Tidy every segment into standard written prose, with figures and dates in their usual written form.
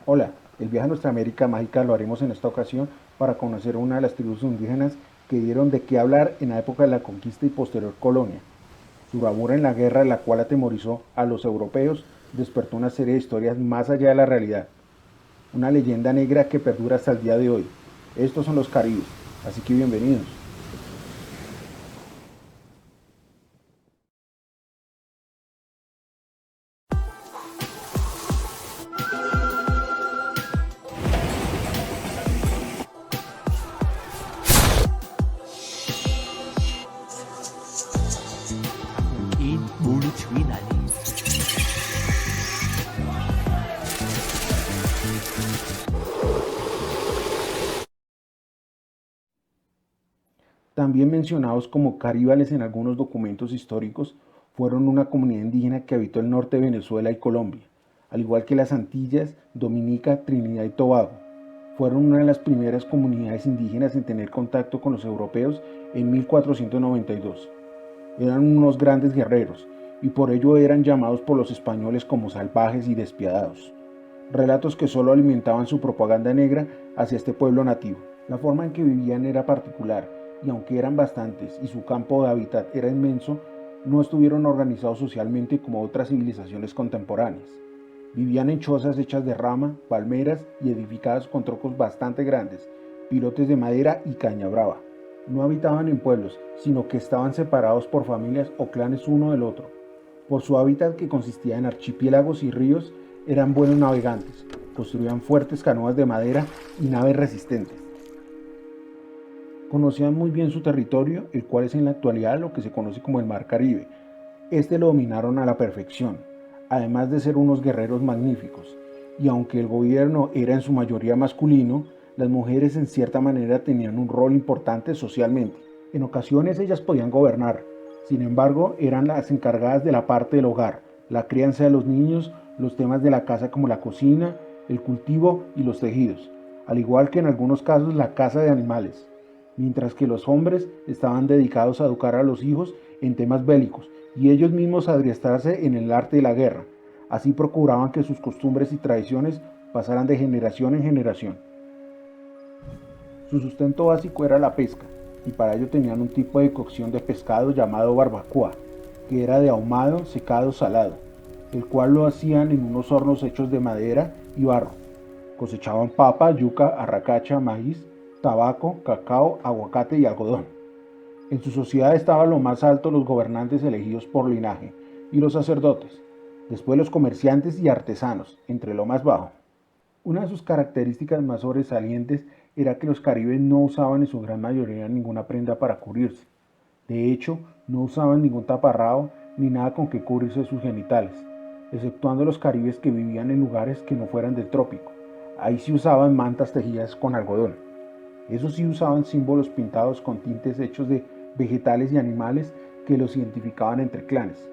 Hola, el viaje a nuestra América mágica lo haremos en esta ocasión para conocer una de las tribus indígenas que dieron de qué hablar en la época de la conquista y posterior colonia. Su bravura en la guerra, la cual atemorizó a los europeos, despertó una serie de historias más allá de la realidad. Una leyenda negra que perdura hasta el día de hoy. Estos son los caribes, así que bienvenidos. 인 물주위 날림 También mencionados como caríbales en algunos documentos históricos, fueron una comunidad indígena que habitó el norte de Venezuela y Colombia, al igual que las Antillas, Dominica, Trinidad y Tobago. Fueron una de las primeras comunidades indígenas en tener contacto con los europeos en 1492. Eran unos grandes guerreros y por ello eran llamados por los españoles como salvajes y despiadados. Relatos que solo alimentaban su propaganda negra hacia este pueblo nativo. La forma en que vivían era particular y aunque eran bastantes y su campo de hábitat era inmenso, no estuvieron organizados socialmente como otras civilizaciones contemporáneas. Vivían en chozas hechas de rama, palmeras y edificadas con troncos bastante grandes, pilotes de madera y caña brava. No habitaban en pueblos, sino que estaban separados por familias o clanes uno del otro. Por su hábitat, que consistía en archipiélagos y ríos, eran buenos navegantes, construían fuertes canoas de madera y naves resistentes. Conocían muy bien su territorio, el cual es en la actualidad lo que se conoce como el Mar Caribe. Este lo dominaron a la perfección, además de ser unos guerreros magníficos. Y aunque el gobierno era en su mayoría masculino, las mujeres en cierta manera tenían un rol importante socialmente. En ocasiones ellas podían gobernar, sin embargo eran las encargadas de la parte del hogar, la crianza de los niños, los temas de la casa como la cocina, el cultivo y los tejidos, al igual que en algunos casos la caza de animales, mientras que los hombres estaban dedicados a educar a los hijos en temas bélicos y ellos mismos adiestrarse en el arte de la guerra. Así procuraban que sus costumbres y tradiciones pasaran de generación en generación. Su sustento básico era la pesca, y para ello tenían un tipo de cocción de pescado llamado barbacoa, que era de ahumado, secado, salado, el cual lo hacían en unos hornos hechos de madera y barro. Cosechaban papa, yuca, arracacha, maíz, tabaco, cacao, aguacate y algodón. En su sociedad estaban lo más alto los gobernantes elegidos por linaje y los sacerdotes, después los comerciantes y artesanos, entre lo más bajo. Una de sus características más sobresalientes era que los caribes no usaban en su gran mayoría ninguna prenda para cubrirse. De hecho, no usaban ningún taparrabo ni nada con que cubrirse sus genitales, exceptuando los caribes que vivían en lugares que no fueran del trópico. Ahí sí usaban mantas tejidas con algodón. Eso sí usaban símbolos pintados con tintes hechos de vegetales y animales que los identificaban entre clanes.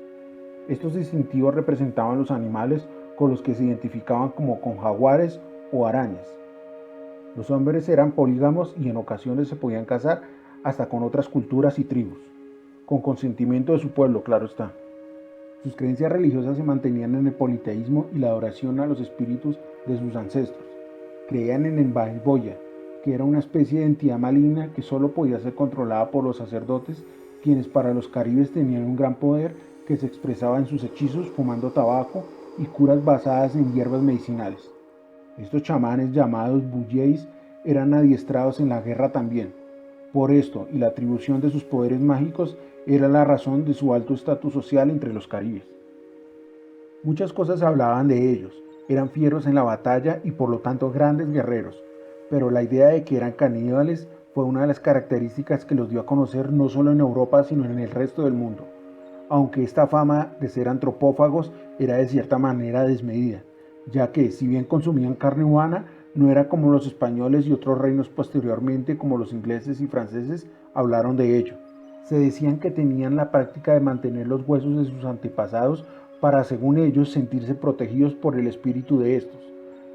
Estos distintivos representaban los animales con los que se identificaban como con jaguares o arañas. Los hombres eran polígamos y en ocasiones se podían casar hasta con otras culturas y tribus, con consentimiento de su pueblo, claro está. Sus creencias religiosas se mantenían en el politeísmo y la adoración a los espíritus de sus ancestros. Creían en el Bahiboya, que era una especie de entidad maligna que solo podía ser controlada por los sacerdotes, quienes para los caribes tenían un gran poder que se expresaba en sus hechizos fumando tabaco y curas basadas en hierbas medicinales. Estos chamanes llamados buyeis eran adiestrados en la guerra también. Por esto y la atribución de sus poderes mágicos era la razón de su alto estatus social entre los caribes. Muchas cosas hablaban de ellos, eran fieros en la batalla y por lo tanto grandes guerreros, pero la idea de que eran caníbales fue una de las características que los dio a conocer no solo en Europa sino en el resto del mundo, aunque esta fama de ser antropófagos era de cierta manera desmedida, ya que si bien consumían carne humana, no era como los españoles y otros reinos posteriormente como los ingleses y franceses hablaron de ello. Se decían que tenían la práctica de mantener los huesos de sus antepasados para, según ellos, sentirse protegidos por el espíritu de estos.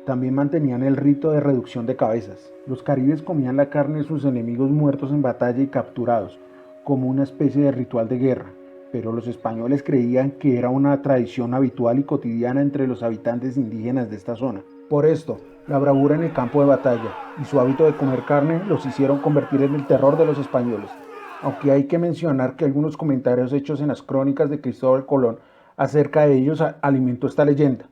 También mantenían el rito de reducción de cabezas. Los caribes comían la carne de sus enemigos muertos en batalla y capturados, como una especie de ritual de guerra, pero los españoles creían que era una tradición habitual y cotidiana entre los habitantes indígenas de esta zona. Por esto, la bravura en el campo de batalla y su hábito de comer carne los hicieron convertir en el terror de los españoles, aunque hay que mencionar que algunos comentarios hechos en las crónicas de Cristóbal Colón acerca de ellos alimentó esta leyenda,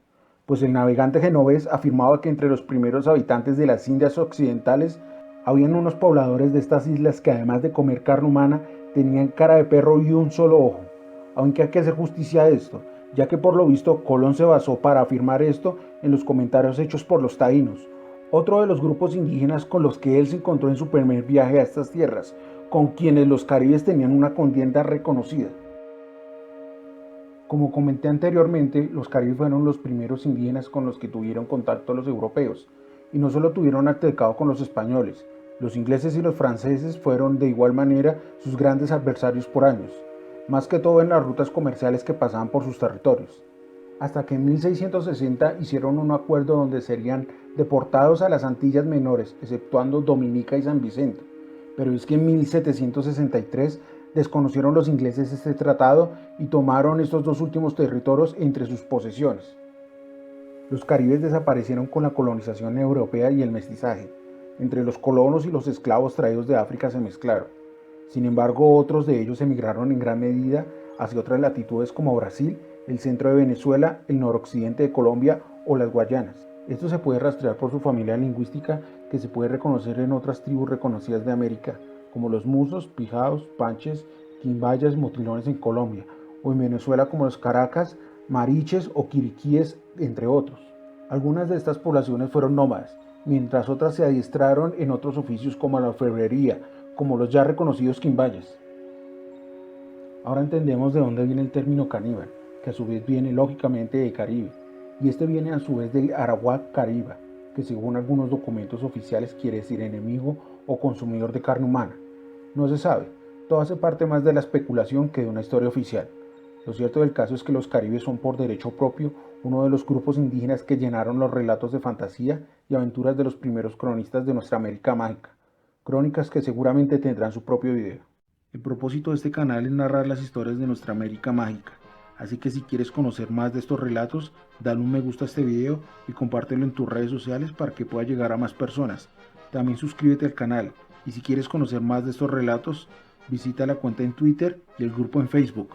pues el navegante genovés afirmaba que entre los primeros habitantes de las Indias Occidentales habían unos pobladores de estas islas que además de comer carne humana tenían cara de perro y un solo ojo, aunque hay que hacer justicia a esto, ya que por lo visto Colón se basó para afirmar esto en los comentarios hechos por los taínos, otro de los grupos indígenas con los que él se encontró en su primer viaje a estas tierras, con quienes los caribes tenían una contienda reconocida. Como comenté anteriormente, los caribes fueron los primeros indígenas con los que tuvieron contacto los europeos, y no solo tuvieron altercado con los españoles, los ingleses y los franceses fueron de igual manera sus grandes adversarios por años, más que todo en las rutas comerciales que pasaban por sus territorios, hasta que en 1660 hicieron un acuerdo donde serían deportados a las Antillas Menores, exceptuando Dominica y San Vicente, pero es que en 1763 desconocieron los ingleses este tratado y tomaron estos dos últimos territorios entre sus posesiones. Los caribes desaparecieron con la colonización europea y el mestizaje. Entre los colonos y los esclavos traídos de África se mezclaron. Sin embargo, otros de ellos emigraron en gran medida hacia otras latitudes como Brasil, el centro de Venezuela, el noroccidente de Colombia o las Guayanas. Esto se puede rastrear por su familia lingüística que se puede reconocer en otras tribus reconocidas de América, como los musos, pijaos, panches, quimbayas, motilones en Colombia, o en Venezuela como los caracas, mariches o quiriquíes, entre otros. Algunas de estas poblaciones fueron nómadas, mientras otras se adiestraron en otros oficios como la orfebrería, como los ya reconocidos quimbayas. Ahora entendemos de dónde viene el término caníbal, que a su vez viene lógicamente de Caribe, y este viene a su vez del arawak cariba, que según algunos documentos oficiales quiere decir enemigo o consumidor de carne humana. No se sabe, todo hace parte más de la especulación que de una historia oficial. Lo cierto del caso es que los caribes son por derecho propio uno de los grupos indígenas que llenaron los relatos de fantasía y aventuras de los primeros cronistas de nuestra América mágica, crónicas que seguramente tendrán su propio video. El propósito de este canal es narrar las historias de nuestra América mágica, así que si quieres conocer más de estos relatos, dale un me gusta a este video y compártelo en tus redes sociales para que pueda llegar a más personas. También suscríbete al canal y si quieres conocer más de estos relatos, visita la cuenta en Twitter y el grupo en Facebook.